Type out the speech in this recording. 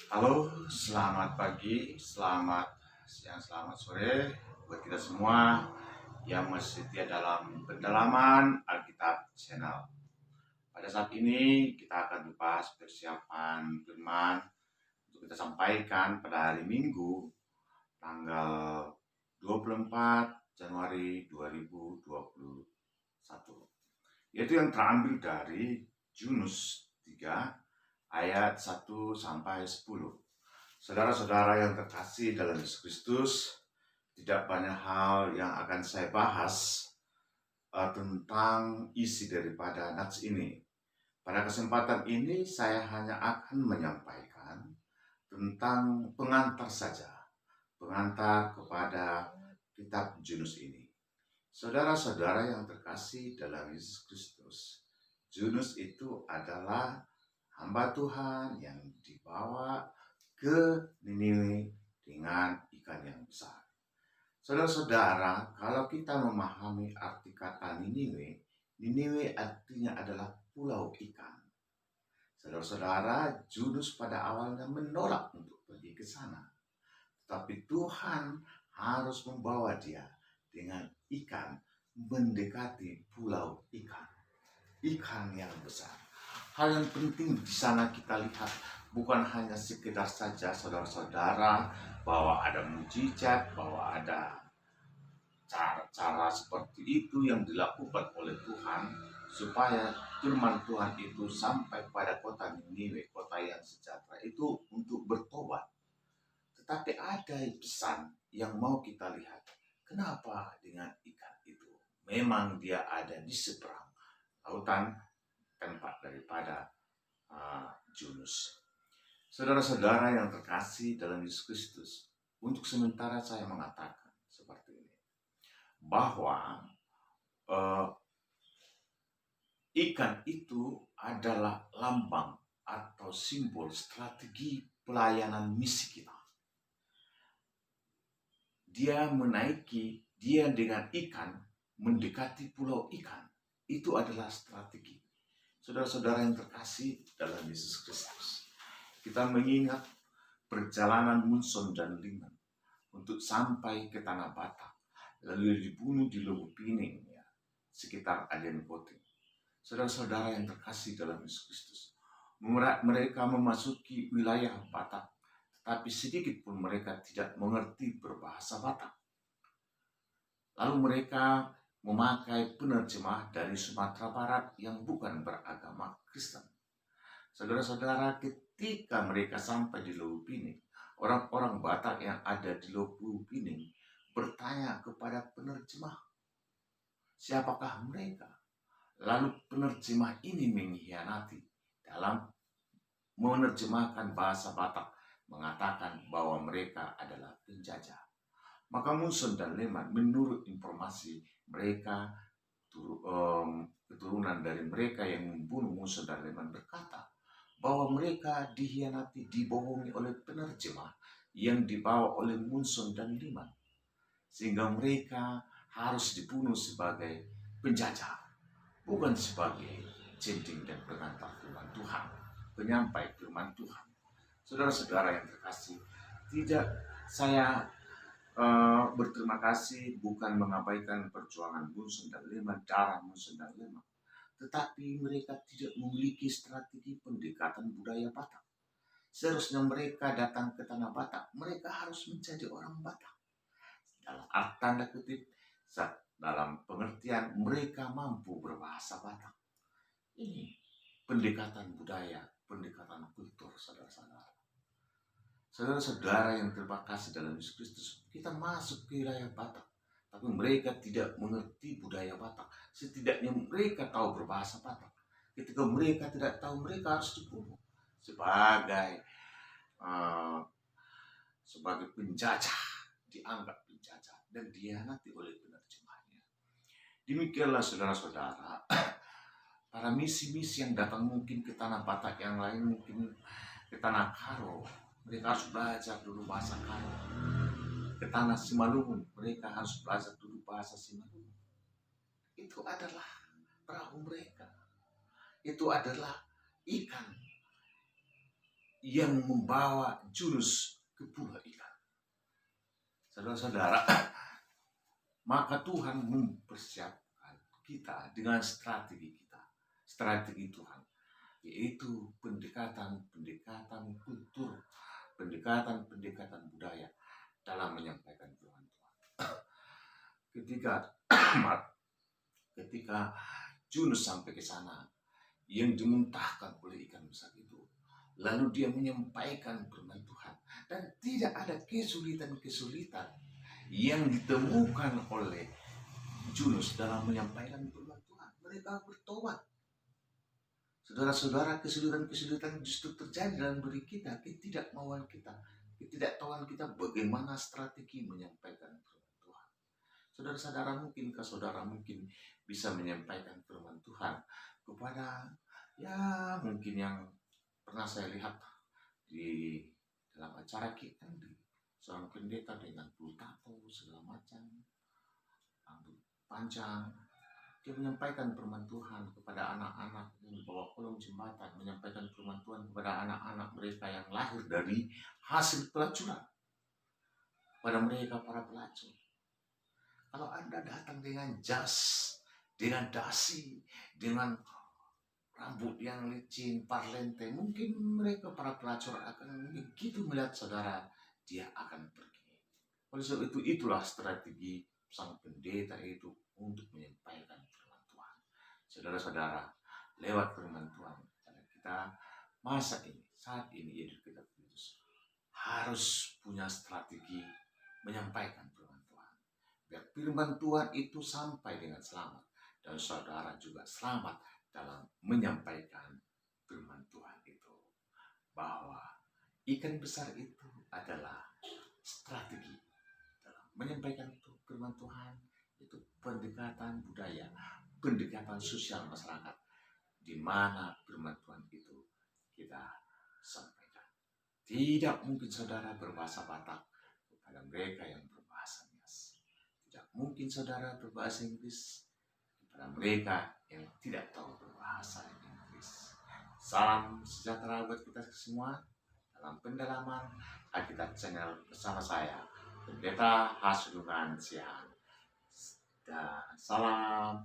Halo, selamat pagi, selamat siang, selamat sore buat kita semua yang masih setia dalam pendalaman Alkitab Channel. Pada saat ini kita akan membahas persiapan firman untuk kita sampaikan pada hari Minggu tanggal 24 Januari 2021. Yaitu yang terambil dari Yunus 3 ayat 1 sampai 10. Saudara-saudara yang terkasih dalam Yesus Kristus, tidak banyak hal yang akan saya bahas tentang isi daripada nats ini. Pada kesempatan ini saya hanya akan menyampaikan tentang pengantar saja, pengantar kepada kitab Yunus ini. Saudara-saudara yang terkasih dalam Yesus Kristus, Yunus itu adalah hamba Tuhan yang dibawa ke Niniwe dengan ikan yang besar. Saudara-saudara, kalau kita memahami arti kata Niniwe, Niniwe artinya adalah pulau ikan. Saudara-saudara, Yunus pada awalnya menolak untuk pergi ke sana. Tetapi Tuhan harus membawa dia dengan ikan mendekati pulau ikan. Ikan yang besar. Hal yang penting di sana kita lihat bukan hanya sekedar saja saudara-saudara bahwa ada mujizat, bahwa ada cara-cara seperti itu yang dilakukan oleh Tuhan supaya firman Tuhan itu sampai pada kota Niniwe, kota yang sejahtera itu untuk bertobat. Tetapi ada pesan yang mau kita lihat. Kenapa dengan ikan itu? Memang dia ada di seberang lautan tempat daripada Yunus. Saudara-saudara yang terkasih dalam Yesus Kristus, untuk sementara saya mengatakan seperti ini, bahwa ikan itu adalah lambang atau simbol strategi pelayanan misi kita. Dia dengan ikan mendekati pulau ikan. Itu adalah strategi. Saudara-saudara yang terkasih dalam Yesus Kristus, kita mengingat perjalanan Munson dan Liman untuk sampai ke Tanah Batak, lalu dibunuh di Lubuk Pining, ya, sekitar Aden Poting. Saudara-saudara yang terkasih dalam Yesus Kristus, mereka memasuki wilayah Batak, tetapi sedikit pun mereka tidak mengerti berbahasa Batak. Lalu mereka memakai penerjemah dari Sumatera Barat yang bukan beragama Kristen. Saudara-saudara, ketika mereka sampai di Lubuk Pining, orang-orang Batak yang ada di Lubuk Pining bertanya kepada penerjemah, siapakah mereka? Lalu penerjemah ini mengkhianati dalam menerjemahkan bahasa Batak, mengatakan bahwa mereka adalah penjajah. Maka Munson dan Leman menurut informasi mereka, keturunan dari mereka yang membunuh Munson dan Leman berkata bahwa mereka dikhianati, dibohongi oleh penerjemah yang dibawa oleh Munson dan Leman, sehingga mereka harus dibunuh sebagai penjajah, bukan sebagai centing dan pengantar firman Tuhan, penyampai firman Tuhan. Saudara-saudara yang terkasih, tidak saya berterima kasih bukan mengabaikan perjuangan Munson dan Leman, darah Munson dan Leman, tetapi mereka tidak memiliki strategi pendekatan budaya Batak. Seharusnya mereka datang ke tanah Batak, mereka harus menjadi orang Batak. Dalam tanda kutip, dalam pengertian mereka mampu berbahasa Batak. Ini pendekatan budaya, pendekatan kultur, saudara-saudara. Saudara-saudara yang terkasih dalam Yesus Kristus, kita masuk ke wilayah Batak, tapi mereka tidak mengerti budaya Batak. Setidaknya mereka tahu berbahasa Batak. Ketika mereka tidak tahu, mereka harus dibunuh sebagai penjajah, dianggap penjajah dan dikhianati oleh penerjemahnya. Demikianlah saudara-saudara, para misi-misi yang datang mungkin ke tanah Batak, yang lain mungkin ke tanah Karo, mereka harus belajar dulu bahasa Karo. Ke tanah Simalungun, mereka harus belajar dulu bahasa Simalungun. Itu adalah perahu mereka. Itu adalah ikan yang membawa jurus ke pulau ikan. Saudara-saudara, maka Tuhan mempersiapkan kita dengan strategi kita, strategi Tuhan, yaitu pendekatan-pendekatan kultur, pendekatan-pendekatan budaya dalam menyampaikan firman Tuhan. Ketika Yunus sampai ke sana, yang dimuntahkan oleh ikan besar itu, lalu dia menyampaikan firman Tuhan, dan tidak ada kesulitan-kesulitan yang ditemukan oleh Yunus dalam menyampaikan firman Tuhan. Mereka bertobat. Saudara-saudara, kesulitan-kesulitan justru terjadi dalam diri kita, ketidakmauan kita, ketidaktahuan kita bagaimana strategi menyampaikan firman Tuhan. Saudara-saudara, mungkinkah saudara mungkin bisa menyampaikan firman Tuhan kepada mungkin yang pernah saya lihat di dalam acara kita, di seorang pendeta dengan bulu tato segala macam, rambut panjang, dia menyampaikan firman Tuhan kepada anak-anak yang bawa kolong jembatan, menyampaikan firman Tuhan kepada anak-anak mereka yang lahir dari hasil pelacuran, pada mereka para pelacur. Kalau Anda datang dengan jas, dengan dasi, dengan rambut yang licin, parlente, mungkin mereka para pelacur akan begitu melihat saudara, dia akan pergi. Oleh sebab itu, itulah strategi sang pendeta itu untuk menyampaikan firman Tuhan. Saudara-saudara, lewat firman Tuhan, kita saat ini hidup kita harus punya strategi menyampaikan firman Tuhan. Biar firman Tuhan itu sampai dengan selamat, dan saudara juga selamat dalam menyampaikan firman Tuhan itu. Bahwa ikan besar itu adalah strategi dalam menyampaikan firman Tuhan, itu pendekatan budaya, pendekatan sosial masyarakat, di mana firman Tuhan itu kita sampaikan. Tidak mungkin saudara berbahasa Batak kepada mereka yang berbahasa Nias. Tidak mungkin saudara berbahasa Inggris kepada mereka yang tidak tahu berbahasa Inggris. Salam sejahtera buat kita semua dalam pendalaman Alkitab Channel bersama saya, Pendeta Hasrungan Siang. Dan salam